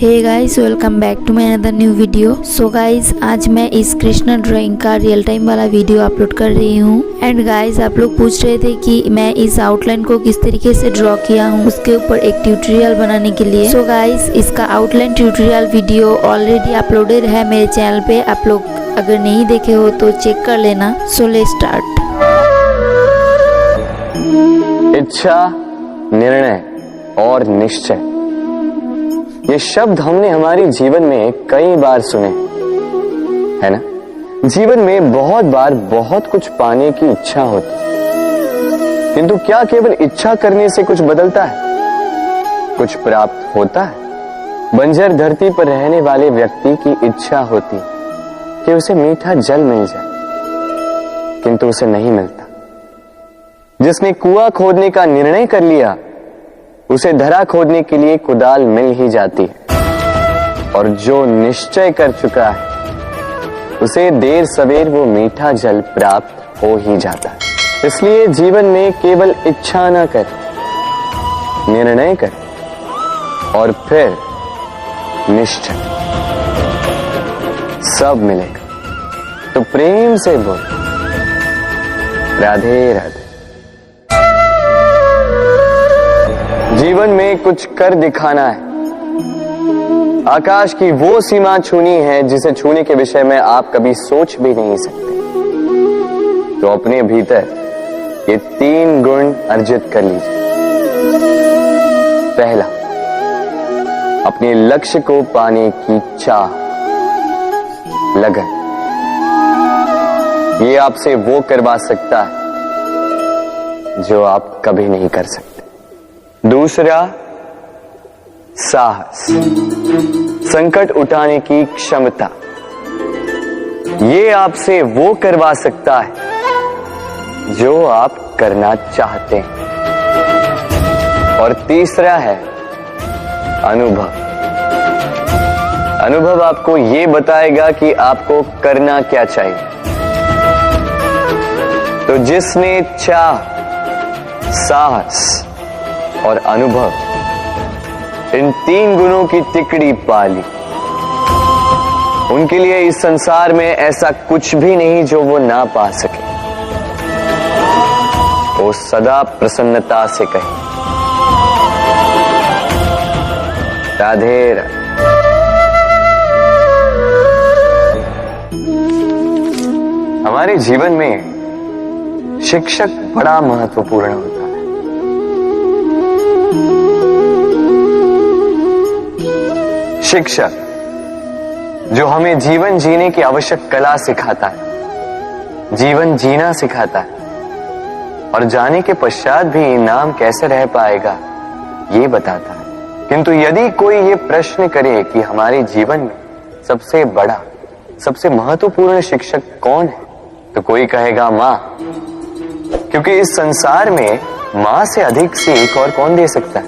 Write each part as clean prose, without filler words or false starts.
Hey guys, welcome back to my another new video. So guys, आज मैं इस Krishna drawing का रियल टाइम वाला वीडियो अपलोड कर रही हूँ। एंड गाइस, आप लोग पूछ रहे थे कि मैं इस आउटलाइन को किस तरीके से ड्रॉ किया हूँ, उसके ऊपर एक ट्यूटोरियल बनाने के लिए। सो गाइस, इसका outline tutorial video already uploaded है मेरे चैनल पे। आप लोग अगर नहीं देखे हो तो चेक कर लेना। So let's start. इच्छा, निर्णय और निश्चय, ये शब्द हमने हमारे जीवन में कई बार सुने, है ना? जीवन में बहुत बार बहुत कुछ पाने की इच्छा होती है, किंतु क्या केवल इच्छा करने से कुछ बदलता है? कुछ प्राप्त होता है? बंजर धरती पर रहने वाले व्यक्ति की इच्छा होती कि उसे मीठा जल मिल जाए, किंतु उसे नहीं मिलता। जिसने कुआं खोदने का निर्णय कर लिया, उसे धरा खोदने के लिए कुदाल मिल ही जाती है। और जो निश्चय कर चुका है, उसे देर सवेर वो मीठा जल प्राप्त हो ही जाता है। इसलिए जीवन में केवल इच्छा ना कर, निर्णय कर और फिर निश्चय, सब मिलेगा। तो प्रेम से बोल, राधे राधे। जीवन में कुछ कर दिखाना है। आकाश की वो सीमा छूनी है जिसे छूने के विषय में आप कभी सोच भी नहीं सकते। तो अपने भीतर ये 3 गुण अर्जित कर लीजिए। पहला, अपने लक्ष्य को पाने की चाह, लगन। ये आपसे वो करवा सकता है जो आप कभी नहीं कर सकते। दूसरा, साहस, संकट उठाने की क्षमता। ये आपसे वो करवा सकता है जो आप करना चाहते हैं। और तीसरा है अनुभव। अनुभव आपको ये बताएगा कि आपको करना क्या चाहिए। तो जिसने चाह, साहस और अनुभव, इन 3 गुणों की तिकड़ी पाली, उनके लिए इस संसार में ऐसा कुछ भी नहीं जो वो ना पा सके। वो सदा प्रसन्नता से कहे, राधे राधे। हमारे जीवन में शिक्षक बड़ा महत्वपूर्ण होता है। शिक्षक जो हमें जीवन जीने की आवश्यक कला सिखाता है, जीवन जीना सिखाता है, और जाने के पश्चात भी नाम कैसे रह पाएगा ये बताता है। किंतु यदि कोई ये प्रश्न करे कि हमारे जीवन में सबसे बड़ा, सबसे महत्वपूर्ण शिक्षक कौन है, तो कोई कहेगा मां, क्योंकि इस संसार में मां से अधिक सीख और कौन दे सकता है।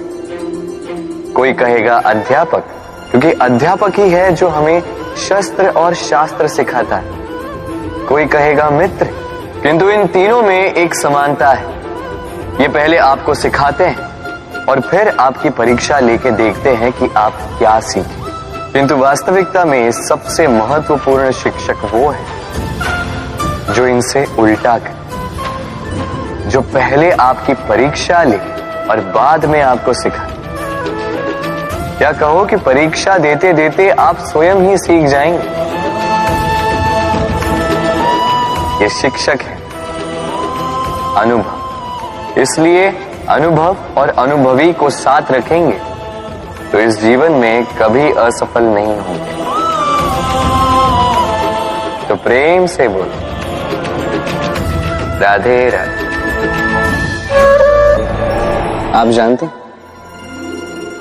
कोई कहेगा अध्यापक, क्योंकि अध्यापक ही है जो हमें शस्त्र और शास्त्र सिखाता है। कोई कहेगा मित्र, किंतु इन तीनों में एक समानता है। ये पहले आपको सिखाते हैं और फिर आपकी परीक्षा लेके देखते हैं कि आप क्या सीखे। किंतु वास्तविकता में सबसे महत्वपूर्ण शिक्षक वो है जो इनसे उल्टा करे, जो पहले आपकी परीक्षा ले और बाद में आपको सिखाए। क्या कहो कि परीक्षा देते देते आप स्वयं ही सीख जाएंगे। ये शिक्षक है अनुभव। इसलिए अनुभव और अनुभवी को साथ रखेंगे तो इस जीवन में कभी असफल नहीं होंगे। तो प्रेम से बोलो, राधे राधे। आप जानते हैं,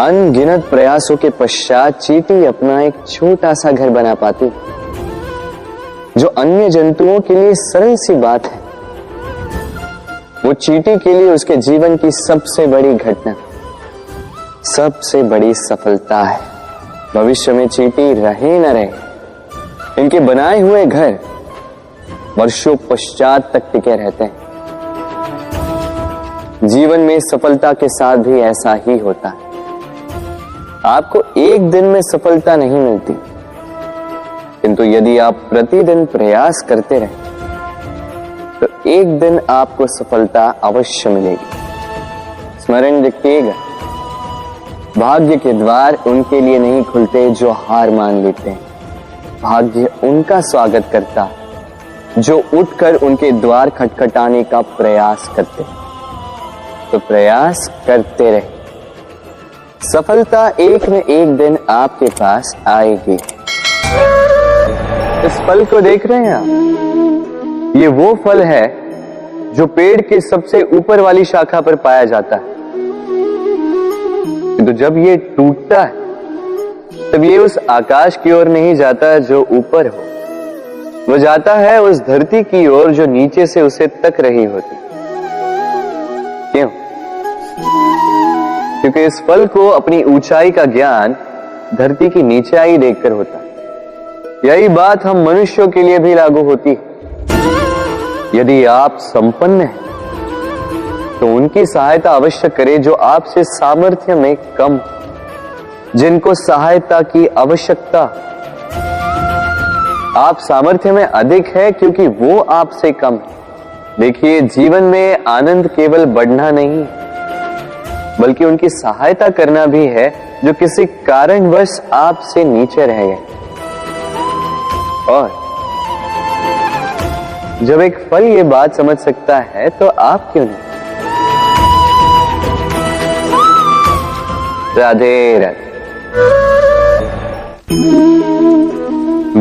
अनगिनत प्रयासों के पश्चात चींटी अपना एक छोटा सा घर बना पाती, जो अन्य जंतुओं के लिए सरल सी बात है। वो चींटी के लिए उसके जीवन की सबसे बड़ी घटना, सबसे बड़ी सफलता है। भविष्य में चींटी रहे न रहे, इनके बनाए हुए घर वर्षों पश्चात तक टिके रहते हैं। जीवन में सफलता के साथ भी ऐसा ही होता है। आपको एक दिन में सफलता नहीं मिलती, किंतु यदि आप प्रतिदिन प्रयास करते रहे तो एक दिन आपको सफलता अवश्य मिलेगी। स्मरण रखिएगा, भाग्य के द्वार उनके लिए नहीं खुलते जो हार मान लेते हैं। भाग्य उनका स्वागत करता जो उठकर उनके द्वार खटखटाने का प्रयास करते। तो प्रयास करते रहे, सफलता एक न एक दिन आपके पास आएगी। इस फल को देख रहे हैं आप, ये वो फल है जो पेड़ के सबसे ऊपर वाली शाखा पर पाया जाता है। तो जब ये टूटता है तब ये उस आकाश की ओर नहीं जाता जो ऊपर हो, वो जाता है उस धरती की ओर जो नीचे से उसे तक रही होती। क्यों? क्योंकि इस फल को अपनी ऊंचाई का ज्ञान धरती की नीचाई देखकर होता है। यही बात हम मनुष्यों के लिए भी लागू होती है। यदि आप संपन्न हैं तो उनकी सहायता अवश्य करें जो आपसे सामर्थ्य में कम, जिनको सहायता की आवश्यकता। आप सामर्थ्य में अधिक है क्योंकि वो आपसे कम है। देखिए, जीवन में आनंद केवल बढ़ना नहीं बल्कि उनकी सहायता करना भी है जो किसी कारणवश आपसे नीचे रह गए। और जब एक फल ये बात समझ सकता है तो आप क्यों नहीं? राधे राधे।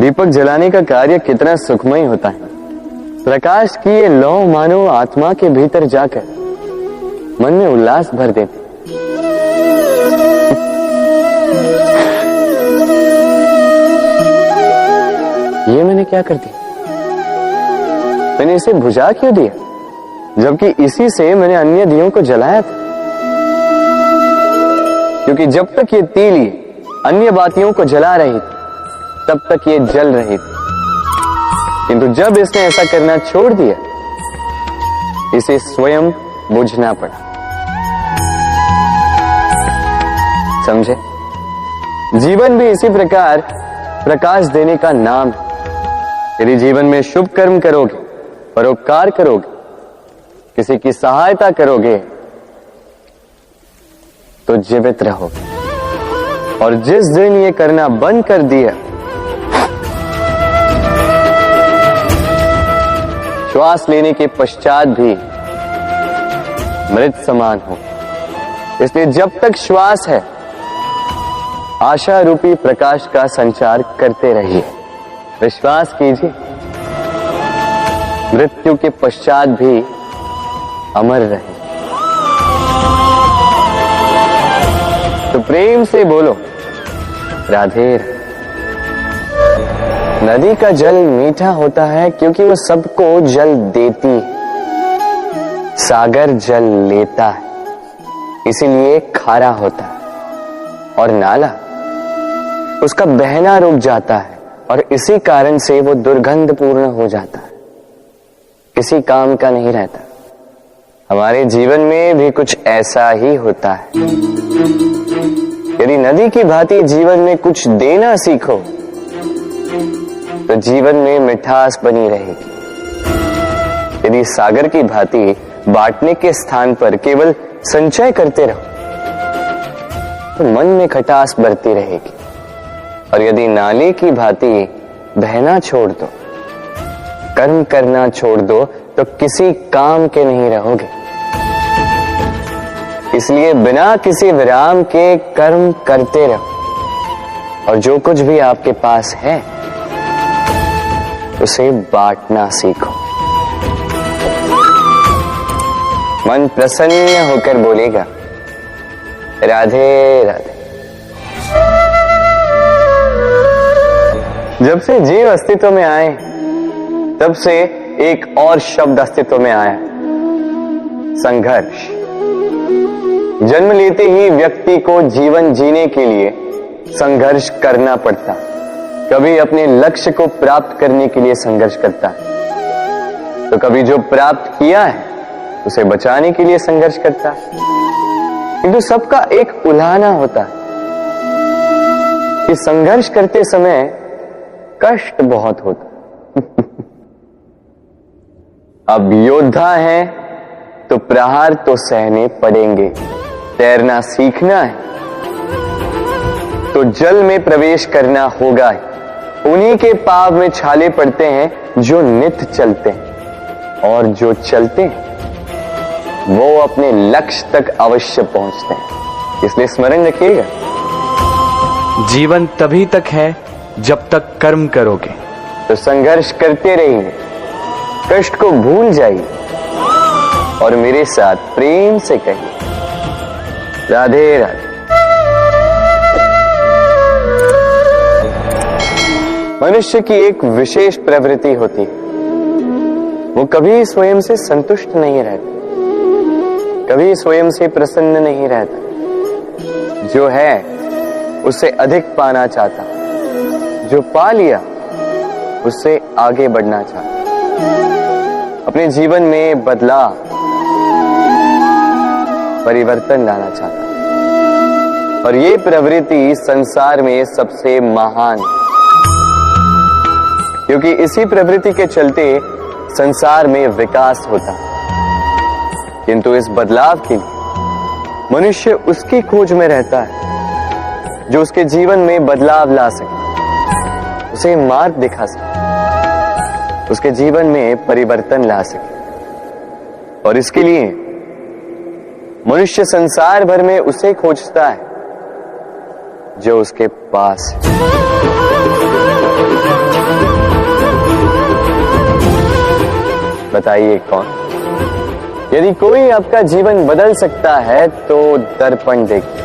दीपक जलाने का कार्य कितना सुखमय होता है। प्रकाश की ये लौ मानो आत्मा के भीतर जाकर मन में उल्लास भर देती। ये मैंने क्या कर दिया? मैंने इसे बुझा क्यों दिया, जबकि इसी से मैंने अन्य दियों को जलाया था। क्योंकि जब तक ये तीली अन्य बातियों को जला रही थी तब तक ये जल रही थी, किंतु जब इसने ऐसा करना छोड़ दिया इसे स्वयं बुझना पड़ा। समझे? जीवन भी इसी प्रकार प्रकाश देने का नाम है। यदि जीवन में शुभ कर्म करोगे, परोपकार करोगे, किसी की सहायता करोगे तो जीवित रहोगे। और जिस दिन ये करना बंद कर दिया, श्वास लेने के पश्चात भी मृत समान हो। इसलिए जब तक श्वास है आशा रूपी प्रकाश का संचार करते रहिए। विश्वास कीजिए, मृत्यु के पश्चात भी अमर रहे। तो प्रेम से बोलो राधे। नदी का जल मीठा होता है क्योंकि वो सबको जल देती है। सागर जल लेता है इसीलिए खारा होता है। और नाला उसका बहना रुक जाता है और इसी कारण से वो दुर्गंधपूर्ण हो जाता है, किसी काम का नहीं रहता। हमारे जीवन में भी कुछ ऐसा ही होता है। यदि नदी की भांति जीवन में कुछ देना सीखो तो जीवन में मिठास बनी रहेगी। यदि सागर की भांति बांटने के स्थान पर केवल संचय करते रहो तो मन में खटास बढ़ती रहेगी। और यदि नाले की भांति बहना छोड़ दो, कर्म करना छोड़ दो तो किसी काम के नहीं रहोगे। इसलिए बिना किसी विराम के कर्म करते रहो और जो कुछ भी आपके पास है उसे बांटना सीखो। मन प्रसन्न होकर बोलेगा राधे राधे। जब से जीव अस्तित्व में आए तब से एक और शब्द अस्तित्व में आया, संघर्ष। जन्म लेते ही व्यक्ति को जीवन जीने के लिए संघर्ष करना पड़ता। कभी अपने लक्ष्य को प्राप्त करने के लिए संघर्ष करता है तो कभी जो प्राप्त किया है उसे बचाने के लिए संघर्ष करता है। किंतु सबका एक उल्हाना होता है। कि संघर्ष करते समय कष्ट बहुत होता। अब योद्धा है तो प्रहार तो सहने पड़ेंगे। तैरना सीखना है तो जल में प्रवेश करना होगा। उन्हीं के पाव में छाले पड़ते हैं जो नित्य चलते हैं, और जो चलते हैं वो अपने लक्ष्य तक अवश्य पहुंचते हैं। इसलिए स्मरण रखिएगा, जीवन तभी तक है जब तक कर्म करोगे। तो संघर्ष करते रहिए, कष्ट को भूल जाइए और मेरे साथ प्रेम से कहिए राधे राधे। मनुष्य की एक विशेष प्रवृत्ति होती है, वो कभी स्वयं से संतुष्ट नहीं रहता, कभी स्वयं से प्रसन्न नहीं रहता। जो है उससे अधिक पाना चाहता, जो पा लिया उससे आगे बढ़ना चाहता, अपने जीवन में बदलाव परिवर्तन लाना चाहता। और ये प्रवृत्ति संसार में सबसे महान है, क्योंकि इसी प्रवृत्ति के चलते संसार में विकास होता है। किंतु इस बदलाव के लिए मनुष्य उसकी खोज में रहता है जो उसके जीवन में बदलाव ला सके, उसे मार्ग दिखा सके, उसके जीवन में परिवर्तन ला सके। और इसके लिए मनुष्य संसार भर में उसे खोजता है जो उसके पास है। बताइए कौन? यदि कोई आपका जीवन बदल सकता है तो दर्पण देखिए,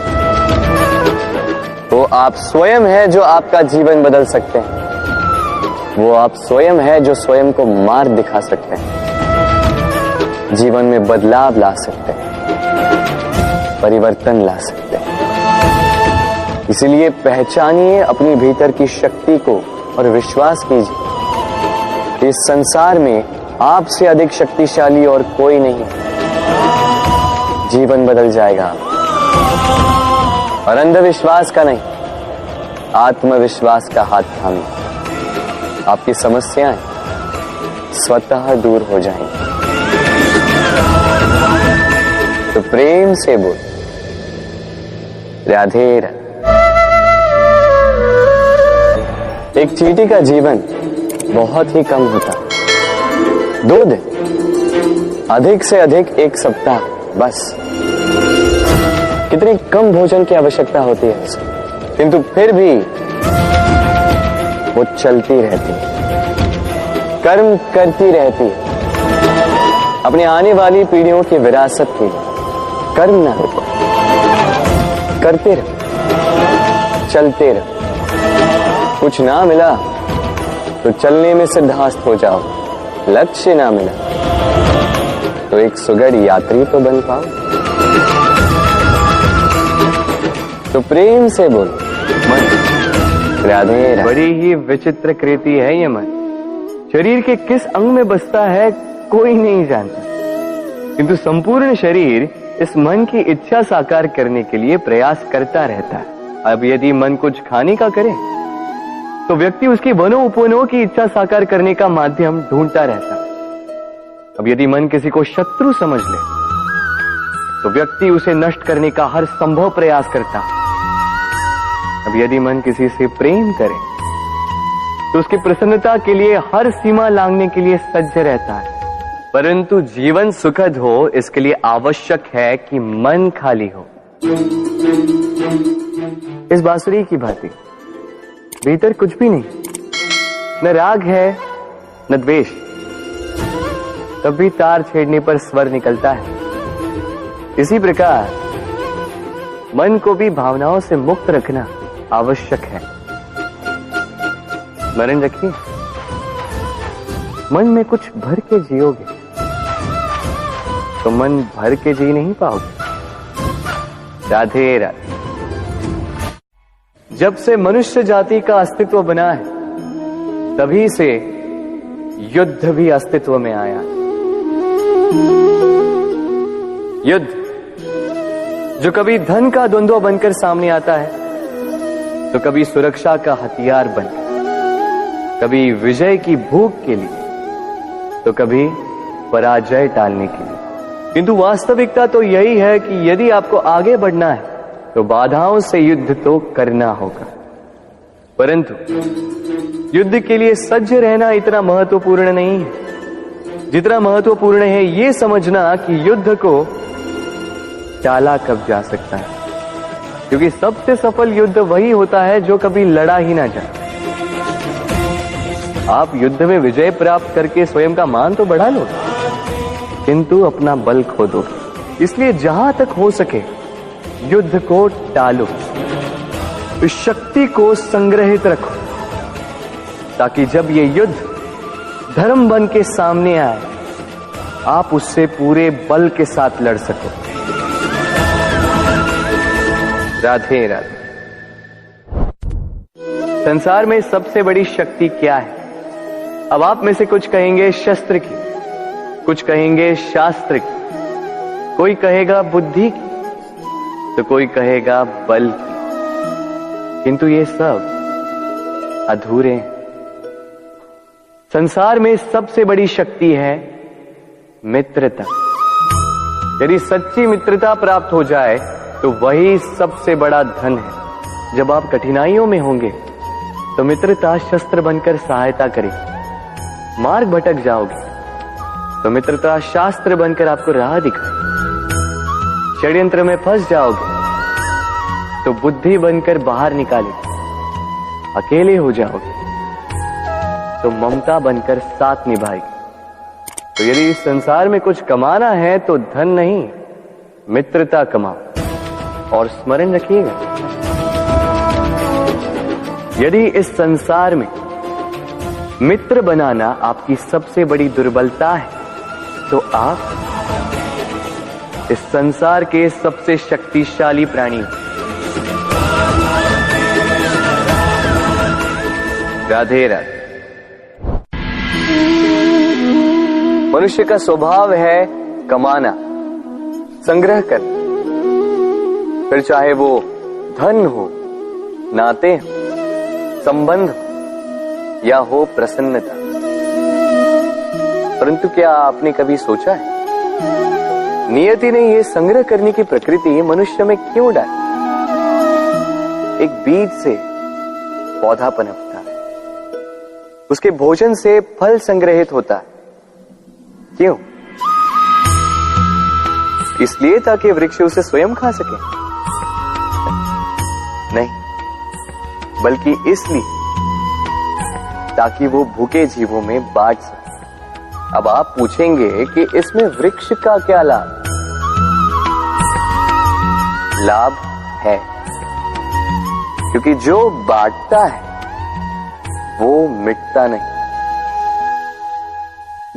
वो आप स्वयं है जो आपका जीवन बदल सकते हैं। वो आप स्वयं है जो स्वयं को मार्ग दिखा सकते हैं, जीवन में बदलाव ला सकते हैं, परिवर्तन ला सकते हैं। इसलिए पहचानिए अपनी भीतर की शक्ति को और विश्वास कीजिए कि इस संसार में आपसे अधिक शक्तिशाली और कोई नहीं। जीवन बदल जाएगा, और अंधविश्वास का नहीं, आत्मविश्वास का हाथ थामिए। आपकी समस्याएं स्वतः दूर हो जाएंगी। तो प्रेम से बोल राधे राधे। एक चींटी का जीवन बहुत ही कम होता, 2 दिन, अधिक से अधिक 1 सप्ताह, बस। कितनी कम भोजन की आवश्यकता होती है उसे, किंतु फिर भी वो चलती रहती है, कर्म करती रहती है, अपने आने वाली पीढ़ियों की विरासत के लिए। कर्म ना रोको, करते रहो, चलते रहो। कुछ ना मिला तो चलने में सिद्धास्त हो जाओ, लक्ष्य ना मिला तो एक सुगढ़ यात्री तो बन पाओ। तो प्रेम से बोलो मन राधे राधे। बड़ी ही विचित्र कृति है ये मन। शरीर के किस अंग में बसता है कोई नहीं जानता, किंतु संपूर्ण शरीर इस मन की इच्छा साकार करने के लिए प्रयास करता रहता है। अब यदि मन कुछ खाने का करे तो व्यक्ति उसकी वनो उपवनों की इच्छा साकार करने का माध्यम ढूंढता रहता है। अब यदि मन किसी को शत्रु समझ ले तो व्यक्ति उसे नष्ट करने का हर संभव प्रयास करता है। अब यदि मन किसी से प्रेम करे तो उसकी प्रसन्नता के लिए हर सीमा लांघने के लिए सज्ज रहता है। परंतु जीवन सुखद हो इसके लिए आवश्यक है कि मन खाली हो। इस बांसुरी की भांति भीतर कुछ भी नहीं, न राग है न द्वेष, तब भी तार छेड़ने पर स्वर निकलता है। इसी प्रकार मन को भी भावनाओं से मुक्त रखना आवश्यक है। स्मरण रखिए, मन में कुछ भर के जियोगे तो मन भर के जी नहीं पाओगे। राधे राधे। जब से मनुष्य जाति का अस्तित्व बना है तभी से युद्ध भी अस्तित्व में आया। युद्ध जो कभी धन का द्वंद्व बनकर सामने आता है, तो कभी सुरक्षा का हथियार बनकर, कभी विजय की भूख के लिए, तो कभी पराजय टालने के लिए। किंतु वास्तविकता तो यही है कि यदि आपको आगे बढ़ना है तो बाधाओं से युद्ध तो करना होगा, परंतु युद्ध के लिए सज्ज रहना इतना महत्वपूर्ण नहीं है जितना महत्वपूर्ण है ये समझना कि युद्ध को टाला कब जा सकता है, क्योंकि सबसे सफल युद्ध वही होता है जो कभी लड़ा ही ना जाए। आप युद्ध में विजय प्राप्त करके स्वयं का मान तो बढ़ा लो, किंतु अपना बल खो दो। इसलिए जहां तक हो सके युद्ध को टालो, इस शक्ति को संग्रहित रखो, ताकि जब ये युद्ध धर्म बन के सामने आए आप उससे पूरे बल के साथ लड़ सको। राधे राधे। संसार में सबसे बड़ी शक्ति क्या है? अब आप में से कुछ कहेंगे शस्त्र की, कुछ कहेंगे शास्त्र की, कोई कहेगा बुद्धि की, तो कोई कहेगा बल की, किंतु ये सब अधूरे हैं। संसार में सबसे बड़ी शक्ति है मित्रता। यदि सच्ची मित्रता प्राप्त हो जाए तो वही सबसे बड़ा धन है। जब आप कठिनाइयों में होंगे तो मित्रता शस्त्र बनकर सहायता करेगी। मार्ग भटक जाओगे तो मित्रता शास्त्र बनकर आपको राह दिखाए। षड्यंत्र में फंस जाओगे तो बुद्धि बनकर बाहर निकालेगी। अकेले हो जाओगे तो ममता बनकर साथ निभाएगी। तो यदि इस संसार में कुछ कमाना है तो धन नहीं, मित्रता कमाओ। और स्मरण रखिएगा, यदि इस संसार में मित्र बनाना आपकी सबसे बड़ी दुर्बलता है तो आप इस संसार के सबसे शक्तिशाली प्राणी हो। राधे राधे। मनुष्य का स्वभाव है कमाना, संग्रह करना, फिर चाहे वो धन हो, नाते हो, संबंध हो या हो प्रसन्नता। परंतु क्या आपने कभी सोचा है नियति ने ये संग्रह करने की प्रकृति मनुष्य में क्यों डाली? एक बीज से पौधा पनपता है, उसके भोजन से फल संग्रहित होता है। क्यों? इसलिए ताकि वृक्ष उसे स्वयं खा सके? नहीं, बल्कि इसलिए ताकि वो भूखे जीवों में बांट सके। अब आप पूछेंगे कि इसमें वृक्ष का क्या लाभ? लाभ है, क्योंकि जो बांटता है वो मिटता नहीं।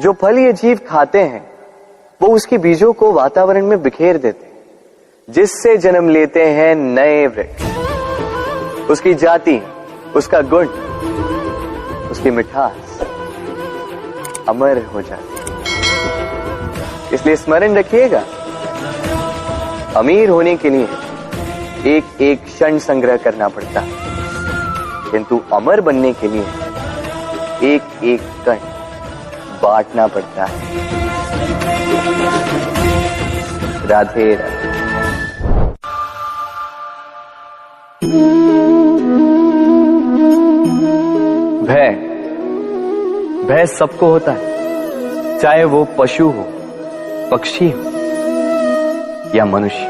जो फल ये जीव खाते हैं वो उसकी बीजों को वातावरण में बिखेर देते हैं, जिससे जन्म लेते हैं नए वृक्ष। उसकी जाति, उसका गुण, उसकी मिठास अमर हो जाती है। इसलिए स्मरण रखिएगा, अमीर होने के लिए एक एक क्षण संग्रह करना पड़ता है, किंतु अमर बनने के लिए एक एक कण बांटना पड़ता है। राधे राधे। भय सबको होता है, चाहे वो पशु हो, पक्षी हो या मनुष्य।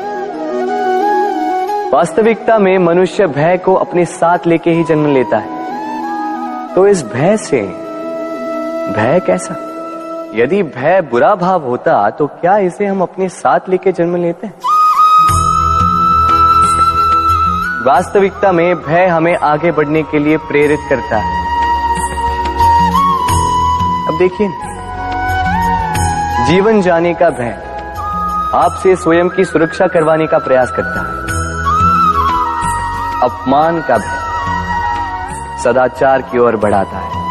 वास्तविकता में मनुष्य भय को अपने साथ लेके ही जन्म लेता है। तो इस भय से भय कैसा? यदि भय बुरा भाव होता तो क्या इसे हम अपने साथ लेके जन्म लेते हैं? वास्तविकता में भय हमें आगे बढ़ने के लिए प्रेरित करता है। अब देखिए, जीवन जाने का भय आपसे स्वयं की सुरक्षा करवाने का प्रयास करता है। अपमान का भय सदाचार की ओर बढ़ाता है।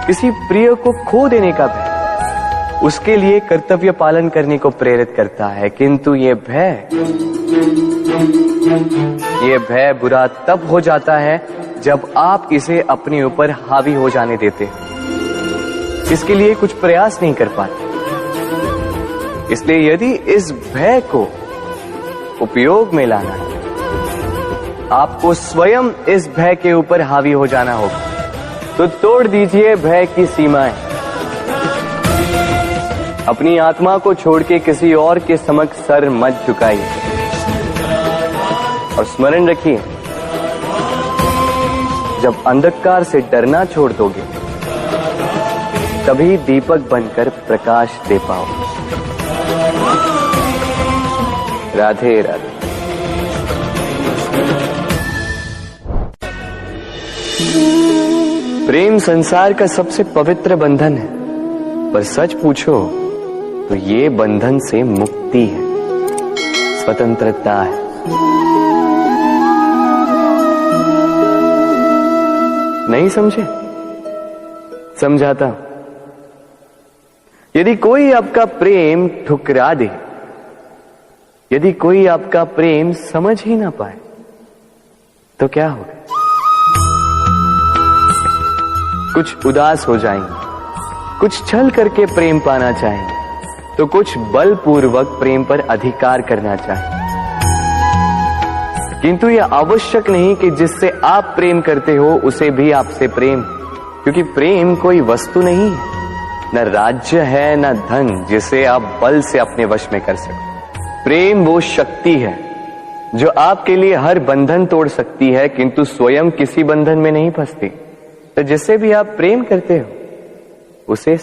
किसी प्रिय को खो देने का भय उसके लिए कर्तव्य पालन करने को प्रेरित करता है। किंतु ये भय ये भय बुरा तब हो जाता है जब आप इसे अपने ऊपर हावी हो जाने देते हैं, इसके लिए कुछ प्रयास नहीं कर पाते। इसलिए यदि इस भय को उपयोग में लाना है, आपको स्वयं इस भय के ऊपर हावी हो जाना होगा। तो तोड़ दीजिए भय की सीमाएं, अपनी आत्मा को छोड़ के किसी और के समक्ष सर मत झुकाइए और स्मरण रखिए, जब अंधकार से डरना छोड़ दोगे तभी दीपक बनकर प्रकाश दे पाओ। राधे राधे। प्रेम संसार का सबसे पवित्र बंधन है, पर सच पूछो तो ये बंधन से मुक्ति है, स्वतंत्रता है। नहीं समझे? समझाता हूं। यदि कोई आपका प्रेम ठुकरा दे, यदि कोई आपका प्रेम समझ ही ना पाए, तो क्या होगा? कुछ उदास हो जाएंगे, कुछ छल करके प्रेम पाना चाहेंगे, तो कुछ बलपूर्वक प्रेम पर अधिकार करना चाहेंगे। किंतु यह आवश्यक नहीं कि जिससे आप प्रेम करते हो उसे भी आपसे प्रेम, क्योंकि प्रेम कोई वस्तु नहीं है, न राज्य है न धन जिसे आप बल से अपने वश में कर सको। प्रेम वो शक्ति है जो आपके लिए हर बंधन तोड़ सकती है, किंतु स्वयं किसी बंधन में नहीं फंसती। तो जिससे भी आप प्रेम करते हो उसे